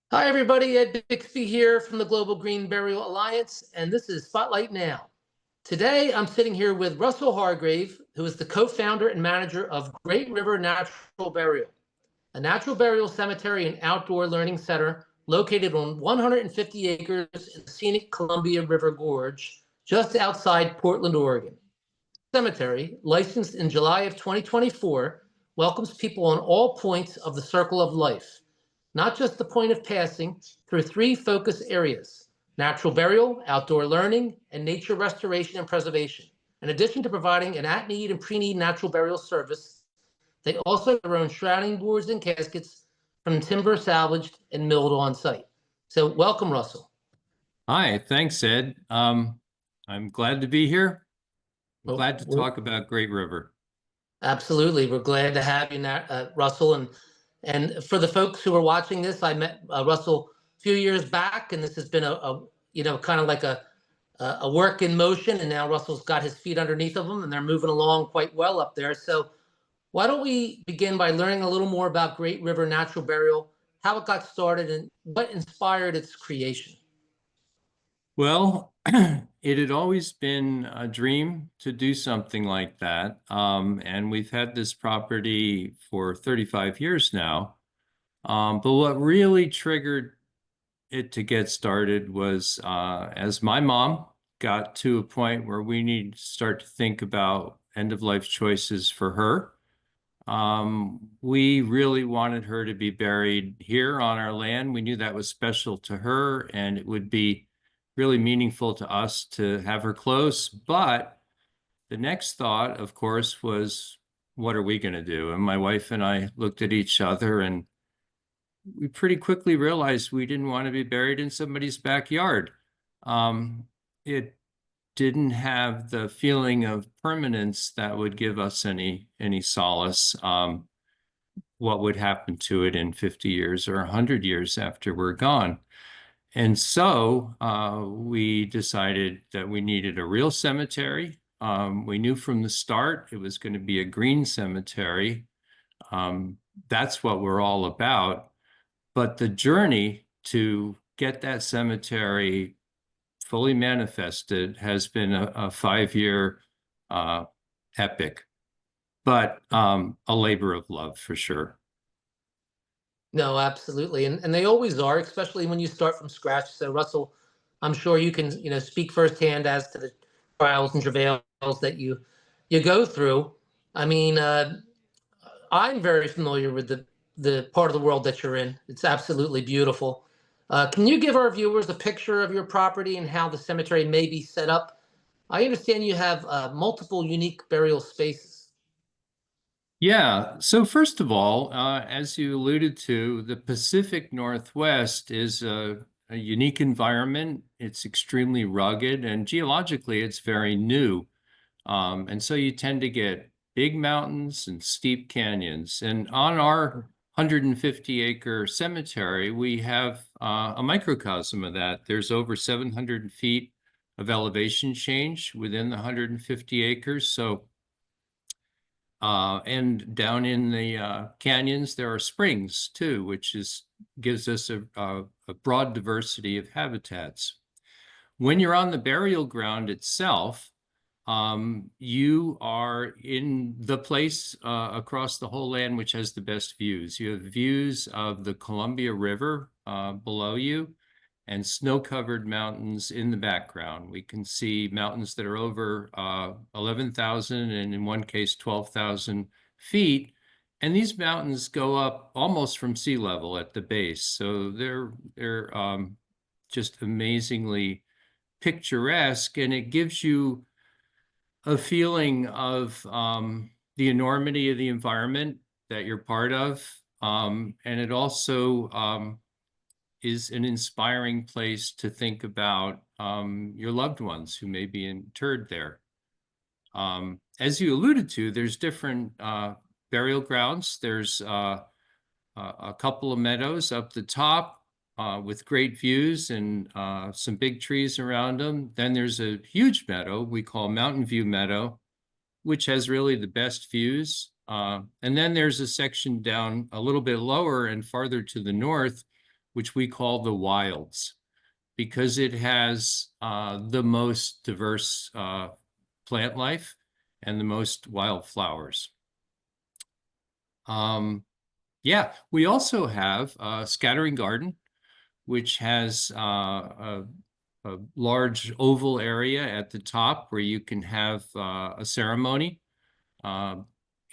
Hi, everybody. Ed Bixby here from the Global Green Burial Alliance, and this is Spotlight Now. Today, I'm sitting here with Russell Hargrave, who is the co-founder and manager of Great River Natural Burial, a natural burial cemetery and outdoor learning center located on 150 acres in the scenic Columbia River Gorge, just outside Portland, Oregon. The cemetery, licensed in July of 2024, welcomes people on all points of the circle of life, not just the point of passing, through three focus areas: natural burial, outdoor learning, and nature restoration and preservation. In addition to providing an at-need and pre-need natural burial service, they also have their own shrouding boards and caskets from timber salvaged and milled on site. So welcome, Russell. Hi, thanks, Ed. I'm glad to be here. I'm Well, glad to talk about Great River. absolutely. We're glad to have you, Russell. And for the folks who are watching this, I met Russell a few years back, and this has been kind of like a work in motion. And now Russell's got his feet underneath of him, and they're moving along quite well up there. So why don't we begin by learning a little more about Great River Natural Burial, how it got started, and what inspired its creation? Well, it had always been a dream to do something like that. And we've had this property for 35 years now. But what really triggered it to get started was as my mom got to a point where we need to start to think about end-of-life choices for her. We really wanted her to be buried here on our land. We knew that was special to her, and it would be really meaningful to us to have her close. But the next thought, of course, was, what are we going to do? And my wife and I looked at each other, and we pretty quickly realized we didn't want to be buried in somebody's backyard. It didn't have the feeling of permanence that would give us any solace. What would happen to it in 50 years or 100 years after we're gone? And so we decided that we needed a real cemetery. We knew from the start it was going to be a green cemetery. That's what we're all about. But the journey to get that cemetery fully manifested has been a 5-year epic, but a labor of love for sure. No, absolutely. And they always are, especially when you start from scratch. So Russell, I'm sure you can, speak firsthand as to the trials and travails that you go through. I mean, I'm very familiar with the part of the world that you're in. It's absolutely beautiful. Can you give our viewers a picture of your property and how the cemetery may be set up? I understand you have multiple unique burial spaces. Yeah, so first of all, as you alluded to, the Pacific Northwest is a unique environment. It's extremely rugged, and geologically, it's very new. And so you tend to get big mountains and steep canyons. And on our 150-acre cemetery, we have a microcosm of that. There's over 700 feet of elevation change within the 150 acres. So and down in the canyons, there are springs too, which gives us a broad diversity of habitats. When you're on the burial ground itself, you are in the place across the whole land which has the best views. You have views of the Columbia River below you and snow-covered mountains in the background. We can see mountains that are over 11,000 and in one case 12,000 feet. And these mountains go up almost from sea level at the base. So they're just amazingly picturesque, and it gives you a feeling of the enormity of the environment that you're part of. And it also is an inspiring place to think about your loved ones who may be interred there. As you alluded to, there's different burial grounds. There's a couple of meadows up the top with great views and some big trees around them. Then there's a huge meadow we call Mountain View Meadow, which has really the best views. And then there's a section down a little bit lower and farther to the north which we call the wilds, because it has the most diverse plant life and the most wildflowers. Yeah, we also have a scattering garden, which has a large oval area at the top where you can have a ceremony.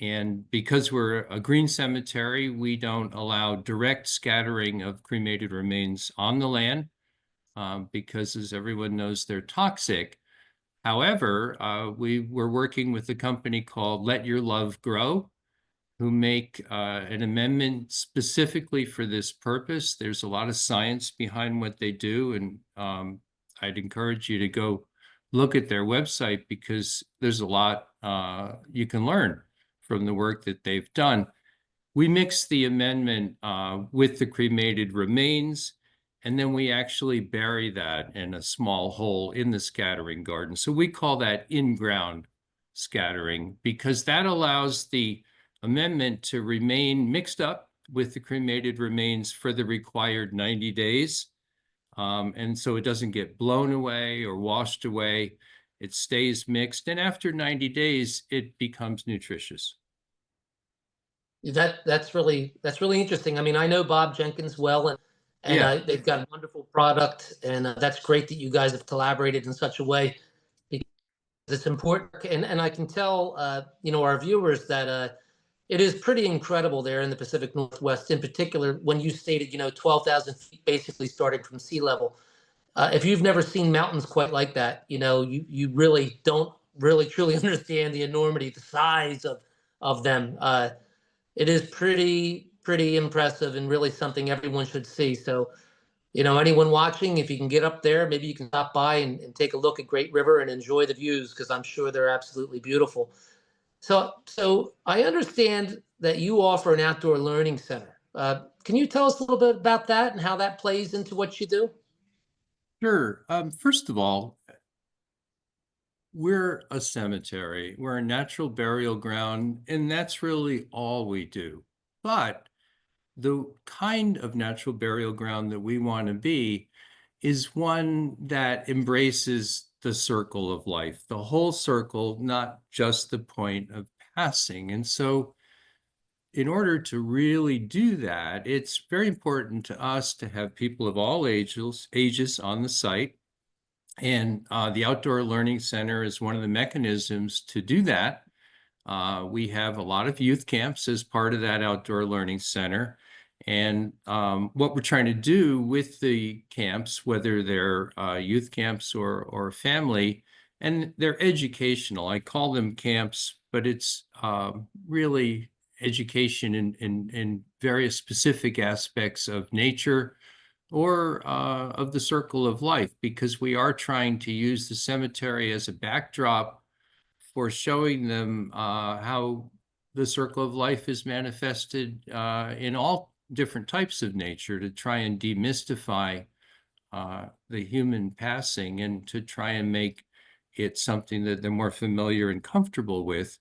And because we're a green cemetery, we don't allow direct scattering of cremated remains on the land because, as everyone knows, they're toxic. However, we were working with a company called Let Your Love Grow, who make an amendment specifically for this purpose. There's a lot of science behind what they do, and I'd encourage you to go look at their website because there's a lot you can learn from the work that they've done. We mix the amendment with the cremated remains, and then we actually bury that in a small hole in the scattering garden. So we call that in-ground scattering because that allows the amendment to remain mixed up with the cremated remains for the required 90 days. And so it doesn't get blown away or washed away. It stays mixed. And after 90 days, it becomes nutritious. That's really interesting. I mean, I know Bob Jenkins well, and Yeah, they've got a wonderful product, and that's great that you guys have collaborated in such a way because it's important. And I can tell our viewers that it is pretty incredible there in the Pacific Northwest, in particular when you stated 12,000 feet basically starting from sea level. If you've never seen mountains quite like that, you really don't really truly understand the enormity, the size of them. It is pretty impressive and really something everyone should see. So, anyone watching, if you can get up there, maybe you can stop by and take a look at Great River and enjoy the views because I'm sure they're absolutely beautiful. So I understand that you offer an outdoor learning center. Can you tell us a little bit about that and how that plays into what you do? sure. First of all, we're a cemetery. We're a natural burial ground, and that's really all we do. But the kind of natural burial ground that we want to be is one that embraces the circle of life, the whole circle, not just the point of passing. And so, in order to really do that, it's very important to us to have people of all ages on the site. And the Outdoor Learning Center is one of the mechanisms to do that. We have a lot of youth camps as part of that Outdoor Learning Center. And what we're trying to do with the camps, whether they're youth camps or family, and they're educational. I call them camps, but it's really education in various specific aspects of nature or of the circle of life, because we are trying to use the cemetery as a backdrop for showing them how the circle of life is manifested in all different types of nature, to try and demystify the human passing and to try and make it something that they're more familiar and comfortable with.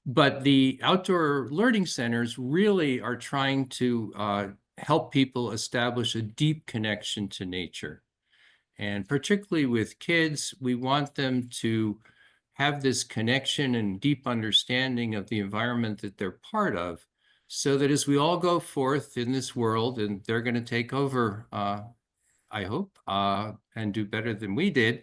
But the outdoor learning centers really are trying to help people establish a deep connection to nature. And particularly with kids, we want them to have this connection and deep understanding of the environment that they're part of, so that as we all go forth in this world, and they're going to take over, I hope, and do better than we did,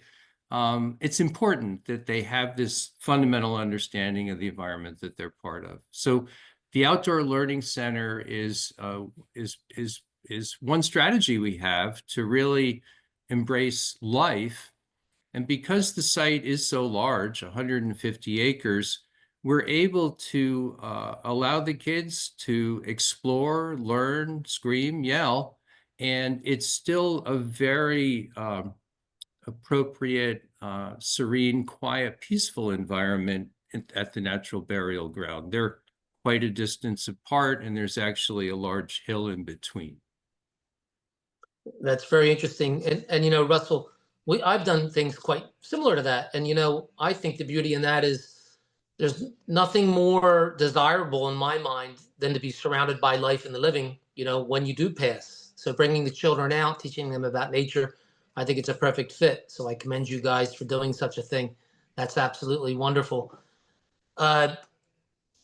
it's important that they have this fundamental understanding of the environment that they're part of. So the Outdoor Learning Center is one strategy we have to really embrace life. And because the site is so large, 150 acres, we're able to allow the kids to explore, learn, scream, yell, and it's still a very appropriate, serene, quiet, peaceful environment at the natural burial ground. They're quite a distance apart, and there's actually a large hill in between. That's very interesting. And Russell, I've done things quite similar to that. And I think the beauty in that is there's nothing more desirable in my mind than to be surrounded by life and the living, when you do pass. So bringing the children out, teaching them about nature, I think it's a perfect fit. So I commend you guys for doing such a thing. That's absolutely wonderful. Uh,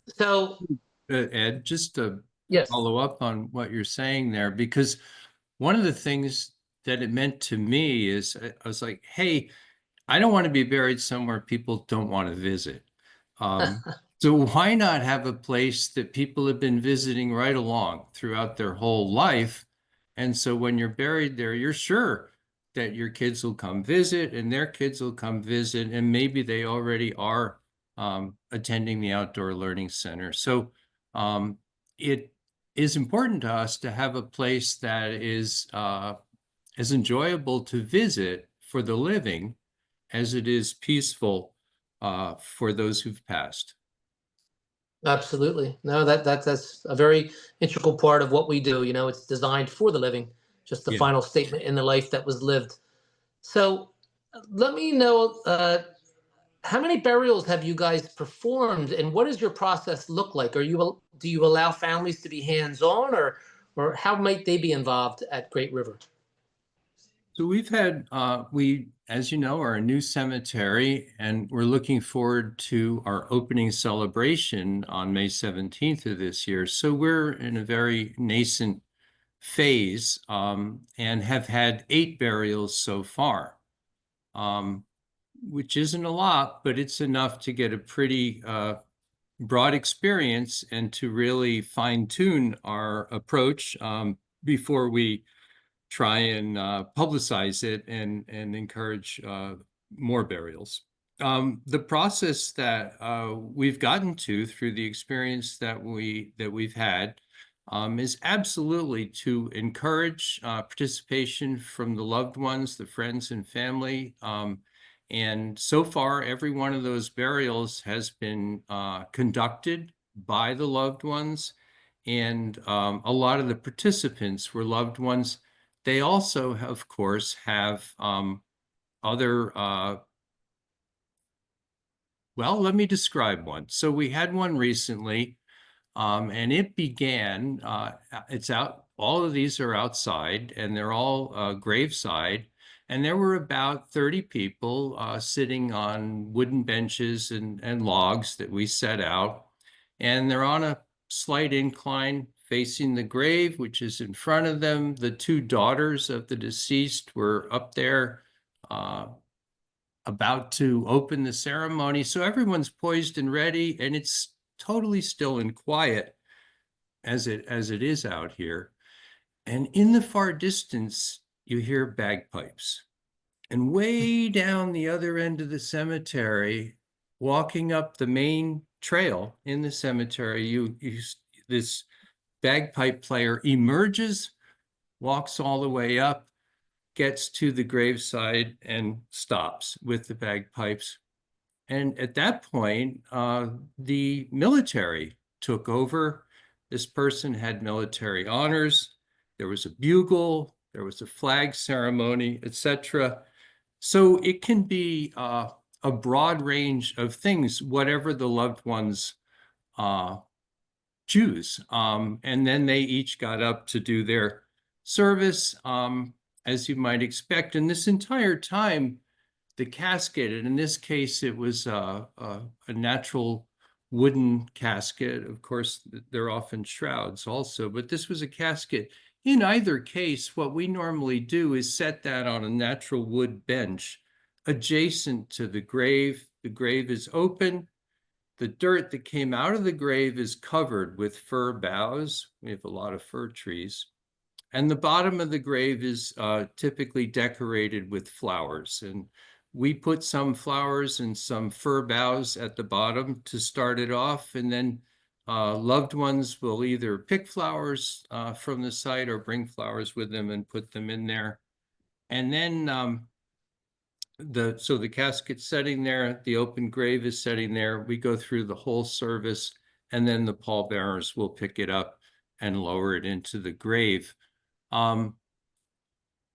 so Ed, just to yes, follow up on what you're saying there, because one of the things that it meant to me is I was like, hey, I don't want to be buried somewhere people don't want to visit. Um, so why not have a place that people have been visiting right along throughout their whole life? And so when you're buried there, you're sure that your kids will come visit and their kids will come visit, and maybe they already are attending the outdoor learning center. So it is important to us to have a place that is as enjoyable to visit for the living as it is peaceful for those who've passed. absolutely. No, that's a very integral part of what we do. You know, it's designed for the living, just the Yeah. final statement in the life that was lived. So let me know, how many burials have you guys performed, and what does your process look like? Do you allow families to be hands-on, or how might they be involved at Great River? So we've had, we, as you know, are a new cemetery, and we're looking forward to our opening celebration on May 17th of this year. So we're in a very nascent phase and have had 8 burials so far, um, which isn't a lot, but it's enough to get a pretty broad experience and to really fine tune our approach before we try and publicize it and encourage more burials. The process that we've gotten to through the experience that we've had is absolutely to encourage participation from the loved ones, the friends and family. And so far, every one of those burials has been conducted by the loved ones. And a lot of the participants were loved ones. They also, of course, have other, well, let me describe one. So we had one recently, and it began, it's out, all of these are outside, and they're all graveside. And there were about 30 people sitting on wooden benches and logs that we set out. And they're on a slight incline facing the grave, which is in front of them. The 2 daughters of the deceased were up there about to open the ceremony. So everyone's poised and ready, and it's totally still and quiet as it is out here. And in the far distance, you hear bagpipes. And way down the other end of the cemetery, walking up the main trail in the cemetery, this bagpipe player emerges, walks all the way up, gets to the graveside, and stops with the bagpipes. And at that point, the military took over. This person had military honors. There was a bugle, there was a flag ceremony, etc. So it can be a broad range of things, whatever the loved ones choose. And then they each got up to do their service, as you might expect. And this entire time, the casket, and in this case, it was a natural wooden casket. Of course, they're often shrouds also, but this was a casket. In either case, what we normally do is set that on a natural wood bench adjacent to the grave. The grave is open. The dirt that came out of the grave is covered with fir boughs. We have a lot of fir trees. And the bottom of the grave is typically decorated with flowers. And we put some flowers and some fir boughs at the bottom to start it off. And then loved ones will either pick flowers from the site or bring flowers with them and put them in there. And then so the casket's setting there, the open grave is setting there. We go through the whole service, and then the pallbearers will pick it up and lower it into the grave.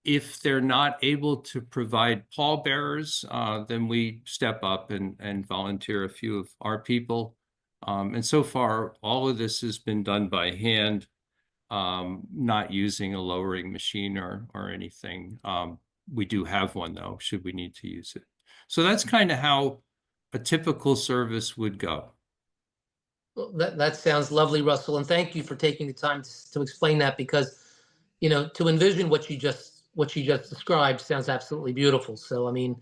If they're not able to provide pallbearers, then we step up and volunteer a few of our people. And so far, all of this has been done by hand. not using a lowering machine or anything. We do have one though, should we need to use it. So that's kind of how a typical service would go. Well, that sounds lovely, Russell, and thank you for taking the time to explain that because, to envision what you just described sounds absolutely beautiful. So, I mean,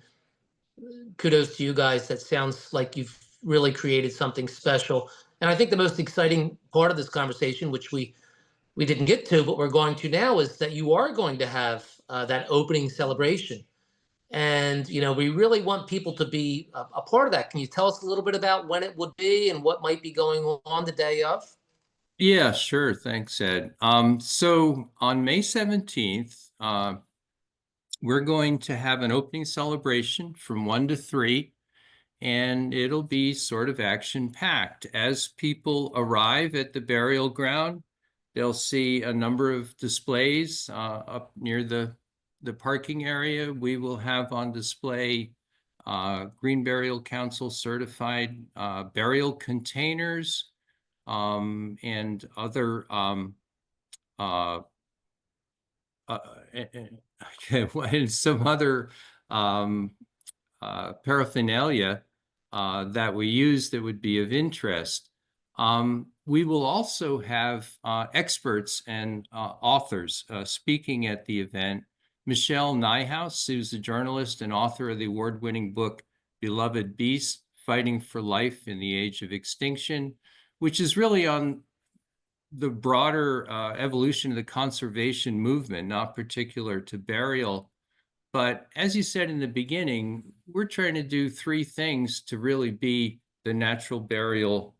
kudos to you guys. That sounds like you've really created something special. And I think the most exciting part of this conversation, which we didn't get to, but we're going to now, is that you are going to have that opening celebration. And, we really want people to be a part of that. Can you tell us a little bit about when it would be and what might be going on the day of? Yeah, sure. Thanks, Ed. So on May 17th, we're going to have an opening celebration from 1 to 3, and it'll be sort of action-packed. As people arrive at the burial ground, they'll see a number of displays up near the parking area. We will have on display Green Burial Council certified burial containers and other uh, and some other paraphernalia that we use that would be of interest. We will also have experts and authors speaking at the event. Michelle Nijhuis, who's a journalist and author of the award-winning book, Beloved Beast, Fighting for Life in the Age of Extinction, which is really on the broader evolution of the conservation movement, not particular to burial. But as you said in the beginning, we're trying to do 3 things to really be the natural burial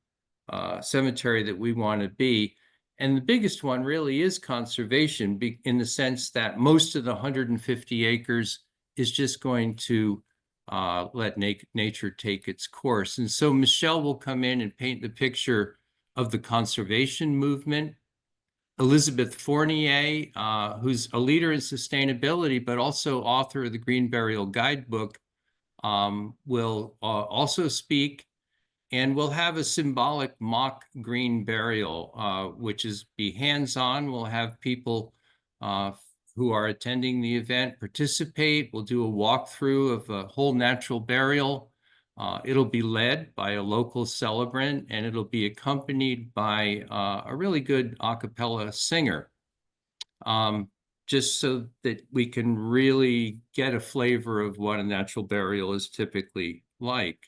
cemetery that we want to be. And the biggest one really is conservation in the sense that most of the 150 acres is just going to let nature take its course. And so Michelle will come in and paint the picture of the conservation movement. Elizabeth Fournier, who's a leader in sustainability, but also author of the Green Burial Guidebook, will also speak, and we'll have a symbolic mock green burial, which is be hands-on. We'll have people who are attending the event participate. We'll do a walkthrough of a whole natural burial. It'll be led by a local celebrant, and it'll be accompanied by a really good a cappella singer, just so that we can really get a flavor of what a natural burial is typically like.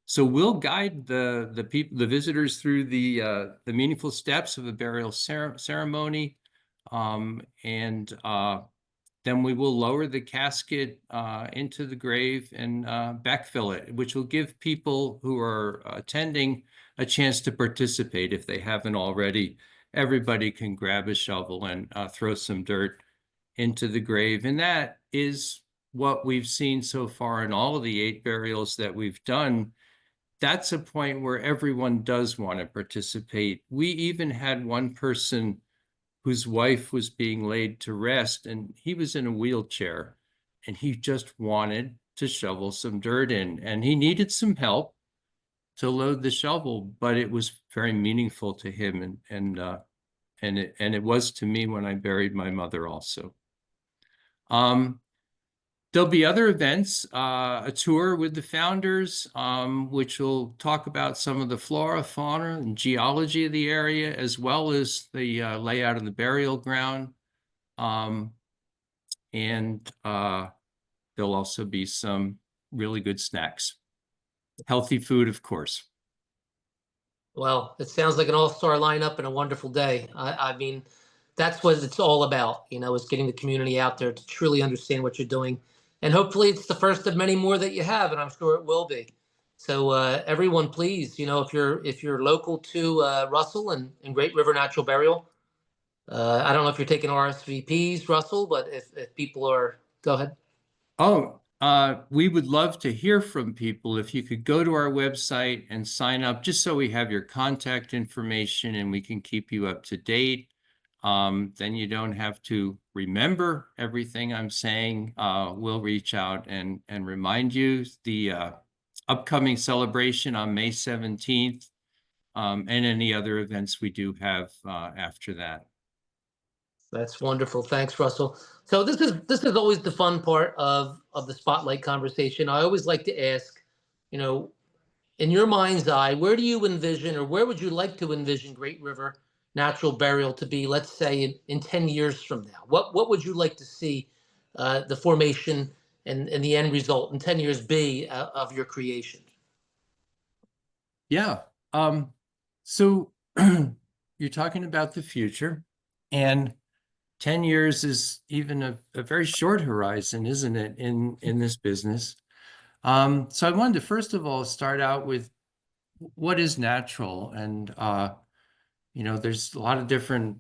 So we'll guide the visitors through the meaningful steps of a burial ceremony, and then we will lower the casket into the grave and backfill it, which will give people who are attending a chance to participate if they haven't already. Everybody can grab a shovel and throw some dirt into the grave. And that is what we've seen so far in all of the 8 burials that we've done. That's a point where everyone does want to participate. We even had one person whose wife was being laid to rest, and he was in a wheelchair, and he just wanted to shovel some dirt in, and he needed some help to load the shovel, but it was very meaningful to him, and it was to me when I buried my mother also. There'll be other events, a tour with the founders, which will talk about some of the flora, fauna, and geology of the area, as well as the layout of the burial ground. And there'll also be some really good snacks. Healthy food, of course. Well, it sounds like an all-star lineup and a wonderful day. I mean, that's what it's all about, is getting the community out there to truly understand what you're doing. And hopefully it's the first of many more that you have, and I'm sure it will be. So everyone, please, if you're local to Russell and Great River Natural Burial, I don't know if you're taking RSVPs, Russell, but if people are, go ahead. Oh, we would love to hear from people. If you could go to our website and sign up, just so we have your contact information and we can keep you up to date. Then you don't have to remember everything I'm saying. We'll reach out and remind you. The upcoming celebration on May 17th and any other events we do have after that. That's wonderful. Thanks, Russell. So this is always the fun part of the spotlight conversation. I always like to ask, you know, in your mind's eye, where do you envision, or where would you like to envision Great River Natural Burial to be, let's say in 10 years from now? What would you like to see the formation and the end result in 10 years be of your creation? Yeah. So you're talking about the future, and 10 years is even a very short horizon, isn't it, in this business? So I wanted to first of all start out with what is natural, and there's a lot of different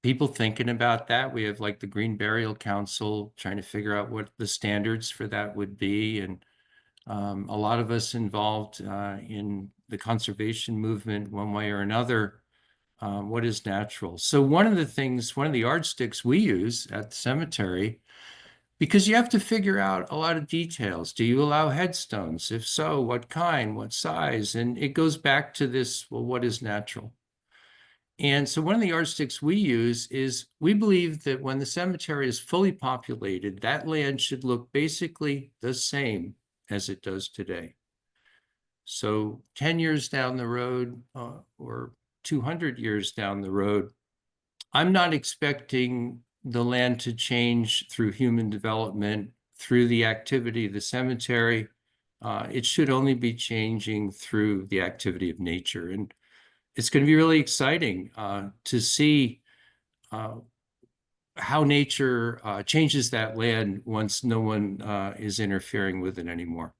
people thinking about that. We have like the Green Burial Council trying to figure out what the standards for that would be, and a lot of us involved in the conservation movement, one way or another. What is natural? So one of the yardsticks we use at the cemetery, because you have to figure out a lot of details. Do you allow headstones? If so, what kind, what size? And it goes back to this, well, what is natural? And so one of the yardsticks we use is we believe that when the cemetery is fully populated, that land should look basically the same as it does today. So 10 years down the road, or 200 years down the road, I'm not expecting the land to change through human development, through the activity of the cemetery. It should only be changing through the activity of nature. And it's going to be really exciting to see how nature changes that land once no one is interfering with it anymore.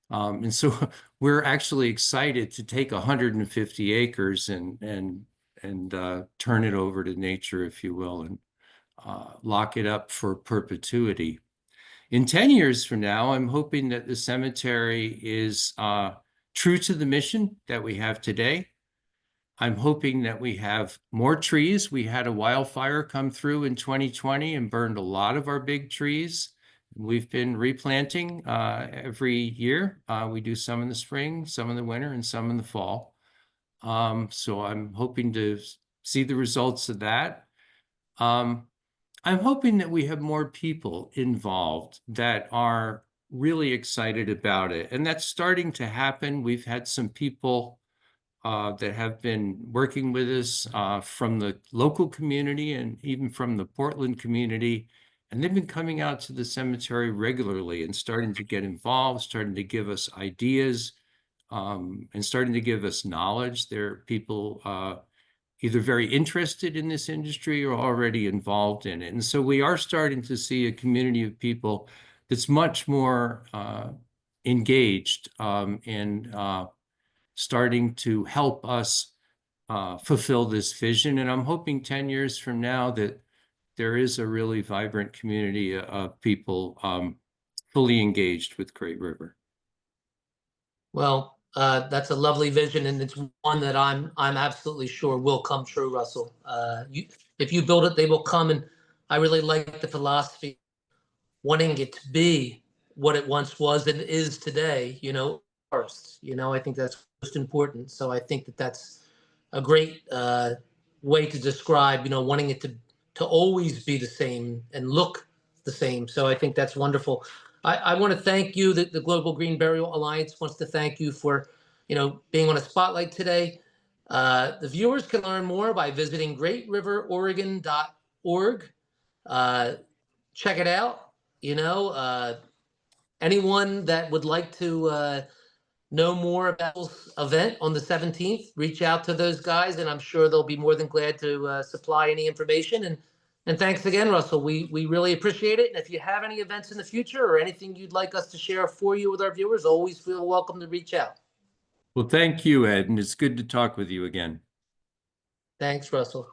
And so we're actually excited to take 150 acres and turn it over to nature, if you will, and lock it up for perpetuity. In 10 years from now, I'm hoping that the cemetery is true to the mission that we have today. I'm hoping that we have more trees. We had a wildfire come through in 2020 and burned a lot of our big trees. We've been replanting every year. We do some in the spring, some in the winter, and some in the fall. So I'm hoping to see the results of that. I'm hoping that we have more people involved that are really excited about it. And that's starting to happen. We've had some people that have been working with us from the local community and even from the Portland community. And they've been coming out to the cemetery regularly and starting to get involved, starting to give us ideas, and starting to give us knowledge. There are people either very interested in this industry or already involved in it. And so we are starting to see a community of people that's much more engaged and starting to help us fulfill this vision. And I'm hoping 10 years from now that there is a really vibrant community of people fully engaged with Great River. Well, that's a lovely vision, and it's one that I'm absolutely sure will come true, Russell. If you build it, they will come, and I really like the philosophy, wanting it to be what it once was and is today. First. I think that's most important. So I think that that's a great way to describe, wanting it to always be the same and look the same. So I think that's wonderful. I want to thank you. The Global Green Burial Alliance wants to thank you for, being on a spotlight today. The viewers can learn more by visiting greatriveroregon.org. Check it out. Anyone that would like to know more about this event on the 17th, reach out to those guys, and I'm sure they'll be more than glad to supply any information. And thanks again, Russell. We really appreciate it. And if you have any events in the future or anything you'd like us to share for you with our viewers, always feel welcome to reach out. Well, thank you, Ed, and it's good to talk with you again. Thanks, Russell.